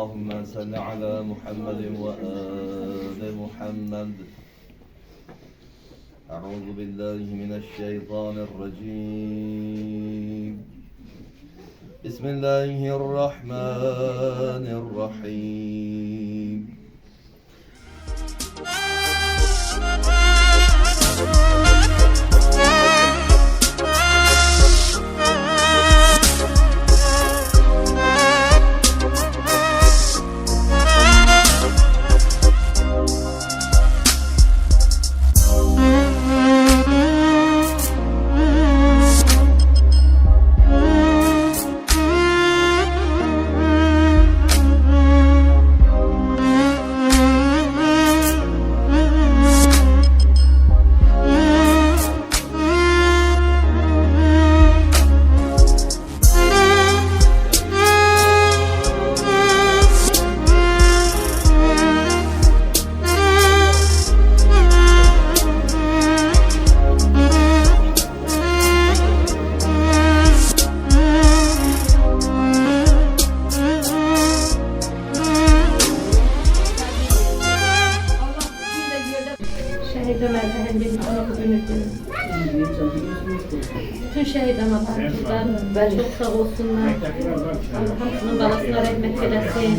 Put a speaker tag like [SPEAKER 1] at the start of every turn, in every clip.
[SPEAKER 1] اللهم صل على محمد وآل محمد. أعوذ بالله من الشيطان الرجيم. بسم الله الرحمن الرحيم.
[SPEAKER 2] Bütün şehit analarımızdan çok sağ olsunlar. Allah'ın balasına rahmet eylesin.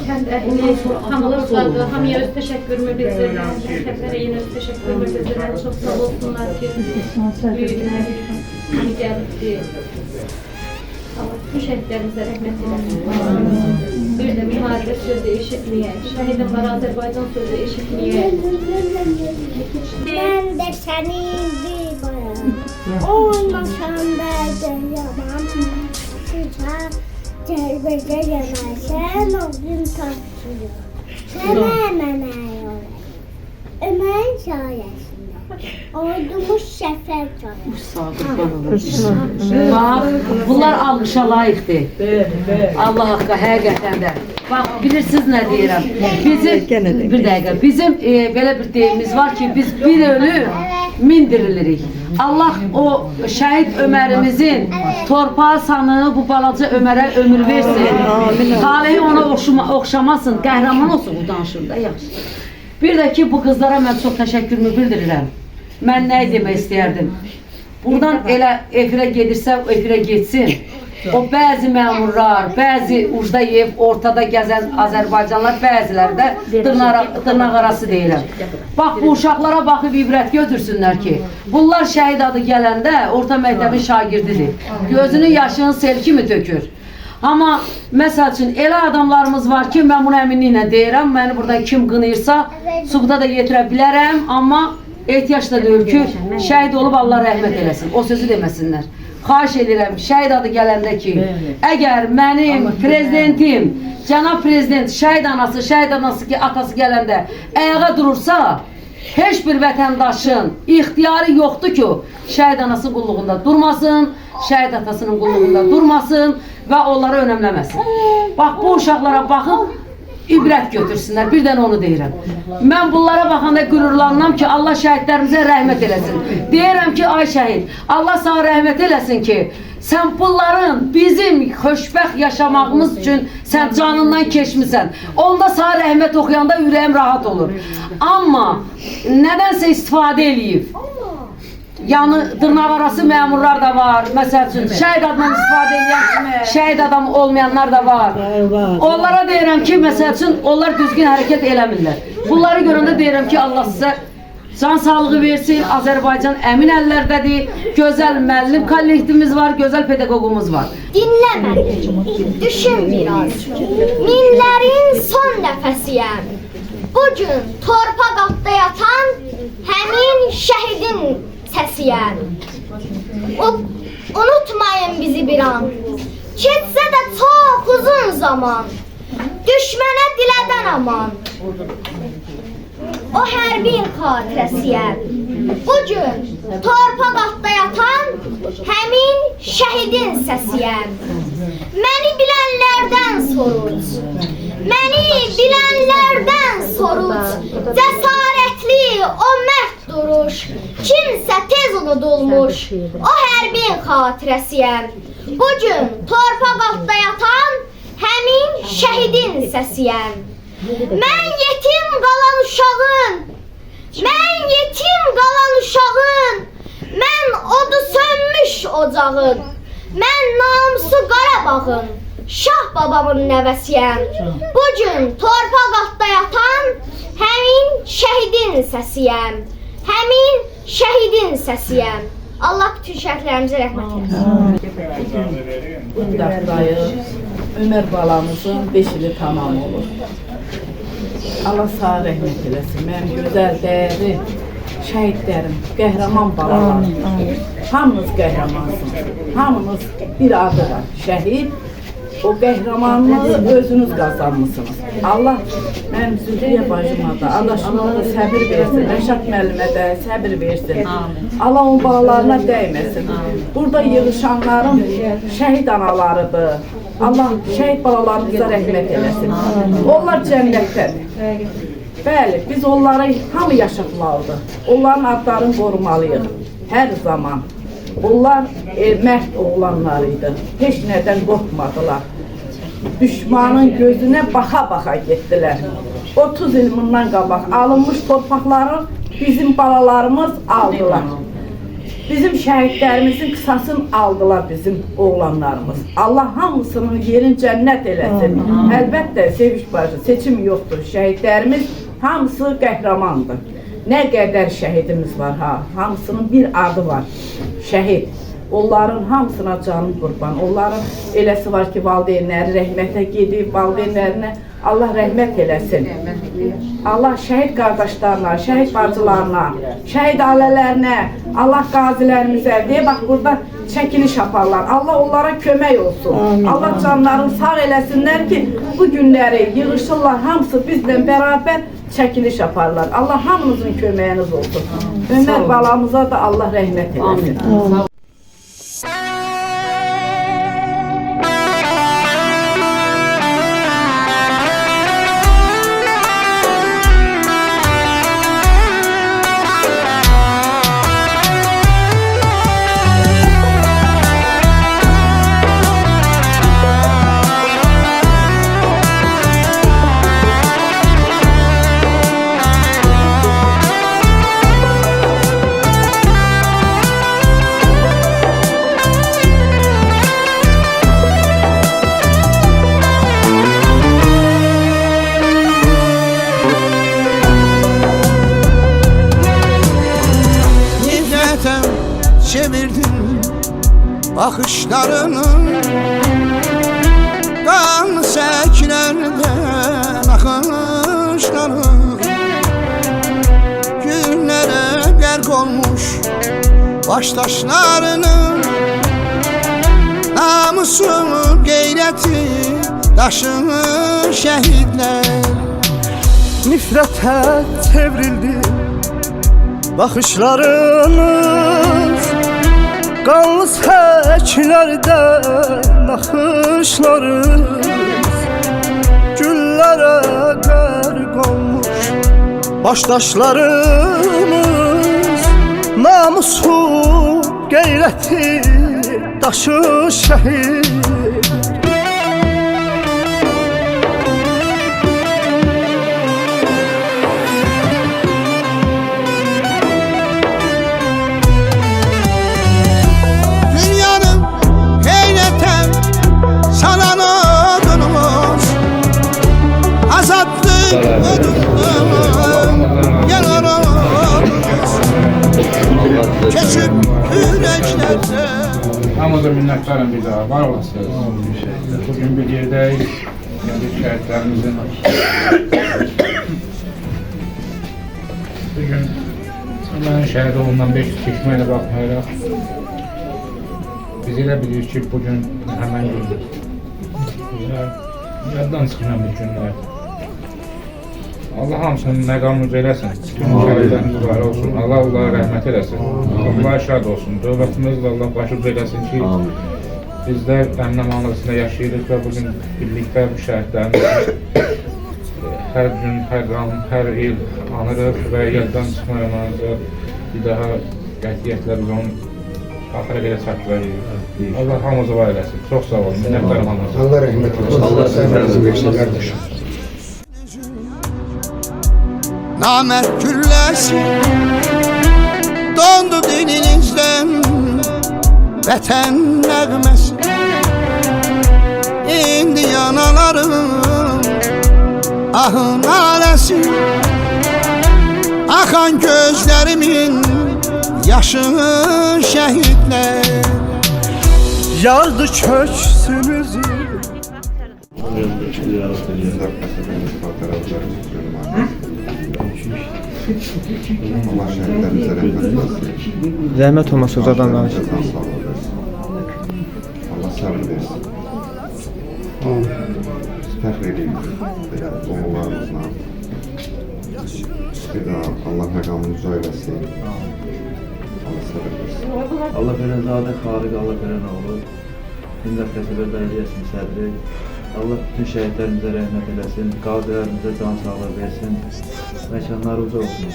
[SPEAKER 2] Kendi ehline hamdolsun. Hamıya öz teşekkürümü bildirirəm. Şəhərlərə yenə öz teşekkürümü bildirirəm. Çok sağ olsunlar ki büyüklər hani gəlibdi. Allah bütün şehitlerimizə rahmet eylesin. Bir de müharibə sözü eşitməyək. Şəhidin var Azərbaycan sözü eşitməyək.
[SPEAKER 3] Ben de senin bayan olmasam ben de yaman. Sıcak celbede yemezsen o gün tatlıyor. Hemen yol. Ömer sayesinde ordumuz sefer sayesinde.
[SPEAKER 4] Bak, bunlar almışa layıqdır. Allah haqqı, həqiqətən də. Bax, bilirsiniz nə deyirəm? Bir dəqiqə, bizim belə bir deyimiz var ki, biz bir ölü min dirilirik. Allah o şəhid Ömərimizin torpağı sanını bu balaca Ömərə ömür versin. Talehi ona oxşamasın, qəhrəman olsun bu danışımda, yaxşı. Bir də ki, bu qızlara mən çox təşəkkürümü bildirirəm. Mən nə demək istəyərdim? Buradan elə efirə gedirsə, o efirə getsin. O bəzi məmurlar, bəzi ucda yeyib, ortada gəzən Azərbaycanlar, bəziləri də dırnaq arası deyirəm. Bax, bu uşaqlara baxıb ibrət götürsünlər ki, bunlar şəhid adı gələndə orta məktəbin şagirdidir. Gözünün yaşını sel kimi tökür. Amma, məsəl üçün, elə adamlarımız var ki, mən bunu əminliklə deyirəm, məni burada kim qınıyırsa, suqda da yetirə bilərəm, amma ehtiyac da deyil ki, şəhid olub Allah rəhmət eləsin, o sözü deməsinlər. Xahiş edirəm, şəhid adı gələndə ki, əgər mənim prezidentim, cənab prezident, şəhid anası, atası gələndə ayağa durursa, heç bir vətəndaşın ixtiyarı yoxdur ki, şəhid anasının qulluğunda durmasın, şəhid atasının qulluğunda durmasın və onları önəmləməsin. Bax, bu uşaqlara baxıb, ibrət götürsünlər, birdən onu deyirəm. Mən bunlara baxanda qürurlanıram ki, Allah şəhidlərimizə rəhmət eləsin. Deyirəm ki, ay şəhid, Allah sana rəhmət eləsin ki, sən bunların bizim xoşbəxt yaşamağımız üçün sən canından keçmisən. Onda sana rəhmət oxuyanda ürəyim rahat olur. Amma nədənsə istifadə eləyib. Yəni, dırnaq arası məmurlar da var, məsəl üçün, şəhid adından istifadə edən, şəhid adam olmayanlar da var. Onlara deyirəm ki, məsəl üçün, onlar düzgün hərəkət eləmirlər. Bunları görəndə deyirəm ki, Allah sizə can sağlığı versin, Azərbaycan əmin əllərdədir, gözəl müəllim kollektivimiz var, gözəl pedaqogumuz var.
[SPEAKER 3] Dinləmə, düşün biraz, minlərin son nəfəsiyəm. Bugün torpaq altda yatan həmin şəhidin səsiyəm. Unutmayın bizi bir an, keçsə də çox uzun zaman, düşmənə dilədən aman. O hərbin xatirəsiyəm. Bugün torpaq altda yatan həmin şəhidin səsiyəm. Məni bilənlərdən sorut, məni bilənlərdən sorut, cəsarətli o mərd duruş, kimsə tez unudulmuş, o hərbin xatirəsiyəm. Bugün torpaq altda yatan həmin səsiyəm. Mən yetim qalan uşağın, mən yetim qalan uşağın, mən odu sönmüş ocağın, mən namusu Qarabağın, Şah babamın nəvəsiyəm. Bugün torpaq altda yatan həmin şəhidin səsiyəm. Həmin şəhidin səsiyəm. Allah bütün şəhidlərimizə rəhmət eləsin.
[SPEAKER 5] Bundaqdayı Ömər balamızın 5 ili tamam olur. Allah sağ rəhmət eləsin. Mənim gözəl, dəyərli şəhidlərim, qəhrəman balalarım. Hamınız qəhrəmansınız. Hamınız bir adı var, şəhid. O qəhrəmanlığı özünüz qazanmışsınız. Allah mənim Zülfiyə bacıma da, adaşıma da səbir versin, Rəşad müəllimə də səbir versin. Allah onun balalarına dəyməsin. Burada yığışanların şəhid analarıdır. Allah şəhid balalarımıza rəhmət eləsin. Onlar cənnətdədir. Bəli, biz onları hamı yaşatmalıdır. Onların adlarını qorumalıyıq hər zaman. Onlar mərd oğlanlarıydı. Heç nədən qorxmadılar. Düşmanın gözünə baxa-baxa getdilər. 30 il bundan qabaq alınmış torpaqları bizim balalarımız aldılar. Bizim şəhidlərimizin qısasını aldılar bizim oğlanlarımız. Allah hamısının yerin cənnət eləsin. Əlbəttə, Seviş bacı, seçim yoxdur. Şəhidlərimiz hamısı qəhrəmandır. Nə qədər şəhidimiz var ha, hamısının bir adı var, şəhid. Onların hamısına canım qurban. Onların eləsi var ki, valideynləri rəhmətə gedib, valideynlərinə Allah rəhmət eləsin. Allah şəhid qardaşlarına, şəhid bacılarına, şəhid ailələrinə, Allah qazilərimizə, deyə bax burada çəkiliş yaparlar. Allah onlara kömək olsun. Allah canlarını sağ eləsinlər ki, bu günləri yığışırlar, hamısı bizlə bərabər çəkiliş yaparlar. Allah hamınızın köməyiniz olsun. Ömər balamıza da Allah rəhmət eləsin.
[SPEAKER 6] Çevirdin bakışlarını, kan seklerden akışları, günlere gerk olmuş baştaşlarını, namusu gayreti taşını şehitler. Nifrete çevrildi bakışlarınız, qanlı səklərdən axışlarınız, güllərə qərq olmuş başdaşlarımız, namusu qeyrəti daşı şəhid.
[SPEAKER 7] Hamıza minnətdarım bir daha, var olasınız. Bugün bir yerdeyiz, yani şəhidlərimizin. Bugün onların şəhid olundan 500 çeşməyə baxmayaraq, biz elə bilirik ki, bugün həmən gün yaddan çıxılan bir günlər. Allah hamısının məqamını eləsin, bütün şəhidlərimiz var olsun, Allah onlara rəhmət eləsin, Allah şad olsun, dövlətimiz də Allah başımıza eləsin ki, bizlər əmin-amanlıq içində yaşayırıq və bugün birlikdə bu şəhidlərimizi hər gün, hər an, hər il anırıq və yaddan çıxmayanlarımıza bir daha qətiyyətlə biz onun axıra qədər çatdırırıq. Allah hamımızı var eləsin, çox sağ olun, minnətdarım hamımıza.
[SPEAKER 8] Allah rəhmət eləsin, Allah sizə versin, qardaşım.
[SPEAKER 6] namert gülləsi dondu dilinizdən vətən nəğməsi. İndi yanalarım ahın aləsi, axan gözlərimin yaşı şəhidlər yazdı köksümüzü.
[SPEAKER 8] Allah şəhidlərimizə rəhmət etsin.
[SPEAKER 9] Zəhmət olmasa uzadan danışın.
[SPEAKER 8] Allah səbir versin. Fəxr edirik belə oğullarımızla. Bir daha Allah məqamını uca eləsin. Allah səbir versin.
[SPEAKER 10] Allah verən zadə xariq, Allah verən oğlu. Hindət qəsəbə bəliyyəsinin sədri. Allah bütün şəhidlərimizə rəhmət eləsin, qazilərimizə can sağlığı versin, məkanları uca olsun.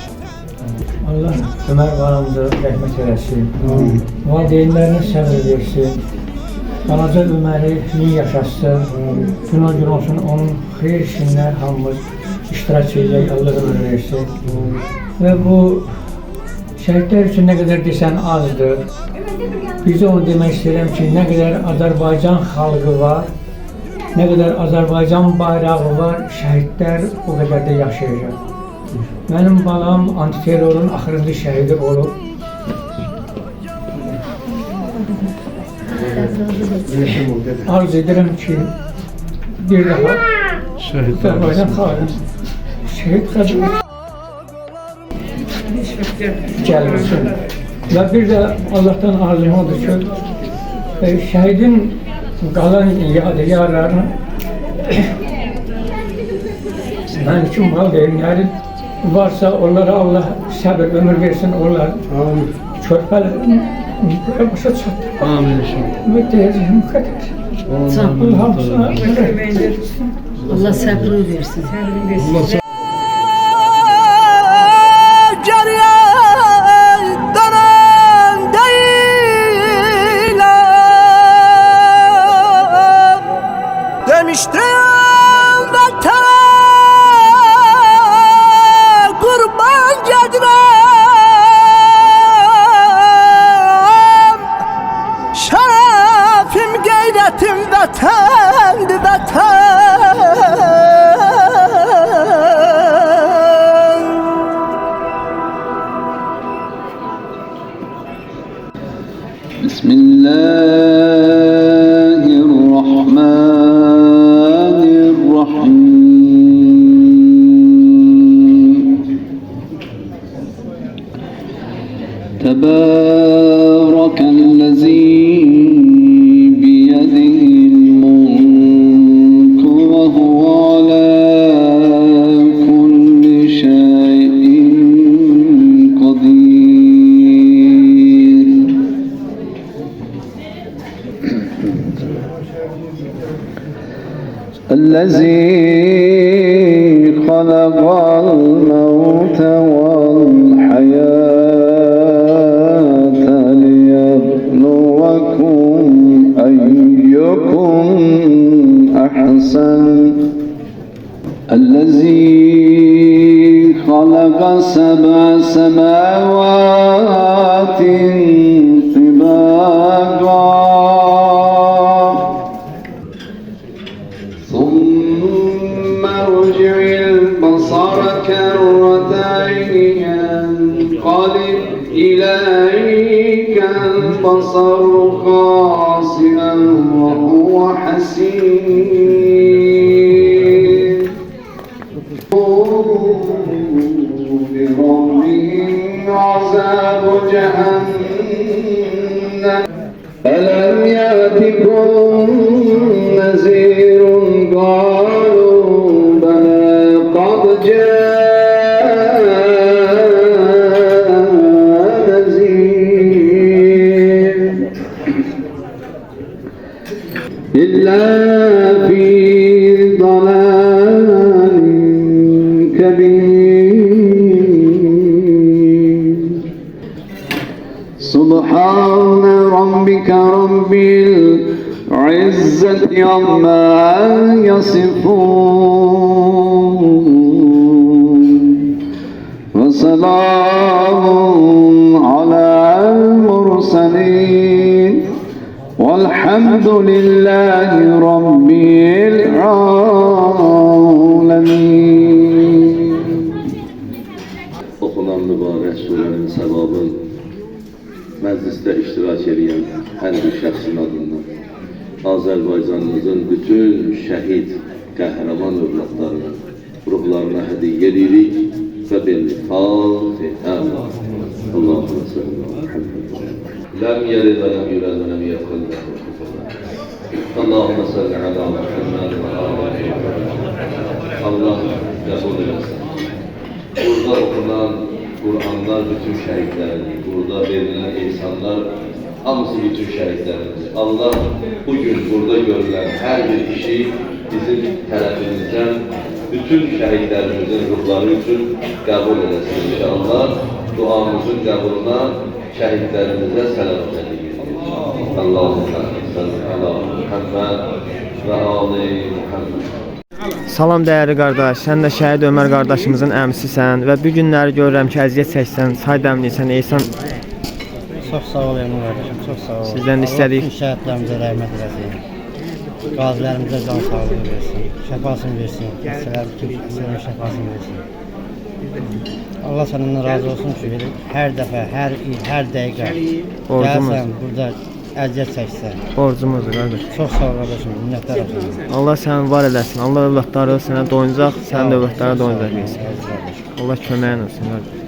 [SPEAKER 9] Allah Ömər balamıza rəhmət eləsin, valideynlərinə səbir versin, balaca Öməri min yaşasın, gün olsun onun xeyir işində hamımız iştirak edəcək, Allah ömür versin. Və bu şəhidlər üçün nə qədər desən azdır. Bizə onu demək istəyirəm ki, nə qədər Azərbaycan xalqı var, nə qədər Azərbaycan bayrağı var, şəhidlər o qədər də yaşayacaq. Mənim balam antiterrorun axırıncı şəhidi olub. Arz edirəm ki, bir daha Azərbaycan xalqı şəhid qədri gəlməsin. Və bir də Allah'tan arzum odur ki, şəhidin qalan yadigarlarını mən üçün valideynləri varsa onlara Allah səbir ömür versin, onlar körpələrin başa çatdı. Amin.
[SPEAKER 6] Və deyəcəyim bu qədər. Allah hamısına
[SPEAKER 4] Allah səbrini versin.
[SPEAKER 6] Demiştim vətənə qurban gedirəm, şərəfim, qeyrətim vətəndir, vətən.
[SPEAKER 11] تبارك الذي بيده الملك وهو على كل شيء قدير. الذي خلق الموت والحياة أيكم أحسن. الذي خلق سبع سماوات طباقا ثم ارجع البصر كرتين ينقلب إليك البصر خاسئا وهو حسير. بربه عذاب جهنم ألم يأتكم نذير قالوا بلى قد جاء نذير إلا في ضلال كبير. سبحان ربك رب العزة عما يصفون وسلام على المرسلين والحمد لله رب العالمين.
[SPEAKER 1] Okunan mübarek surenin sevabı mecliste iştirak edən hər bir şəxsin adından Azərbaycanımızın bütün şəhid, qəhrəman övladlarına, ruhlarına hədiyyə edirik və bil-Fatihə. Allahümme salli ala Muhammed. Ləm yəlid və ləm yulad və ləm yekun lehu kufuwan ahad. Allahümme salli ala Muhammed və ala Muhammed. Allah qəbul etsin. Burada okunan Kur'anlar bütün şəhidlərini, burada verilen insanlar hamısı bütün şəhidlərimizdir. Allah bugün burada görülen her bir işi bizim tərəfimizdən bütün şəhidlərimizin ruhları üçün qəbul edəsin inşallah. Duamızın qəbuluna şəhidlərimizə sələvat edirik. Allahümme salli ala Muhammed və ali Muhammed.
[SPEAKER 12] Salam dəyərli qardaş, sən də şəhid Ömər qardaşımızın əmisisən və bu günləri görürəm ki, əziyyət çəksən, çay dəmləyirsən, eysən.
[SPEAKER 13] Çox sağ ol Ömər qardaşım, çox sağ ol.
[SPEAKER 12] Sizdən istədik.
[SPEAKER 13] Bütün şəhidlərimizə rəhmət eləsin. Qazilərimizə can sağlığı versin, şəfasını versin, xəstələr bütün xəstələrin şəfasını versin. Allah səndən razı olsun ki, hər dəfə, hər il, hər dəqiqə gəlsən, burada əziyyət çəksən.
[SPEAKER 12] Borcumuzdur qardaş.
[SPEAKER 13] Çox sağ ol qardaşım, minnətlər olsun.
[SPEAKER 12] Allah səni var eləsin, Allah övladları sənə doyuncaq, sənin də övladlara doyuncaq versin. Allah köməyin olsun qardaş.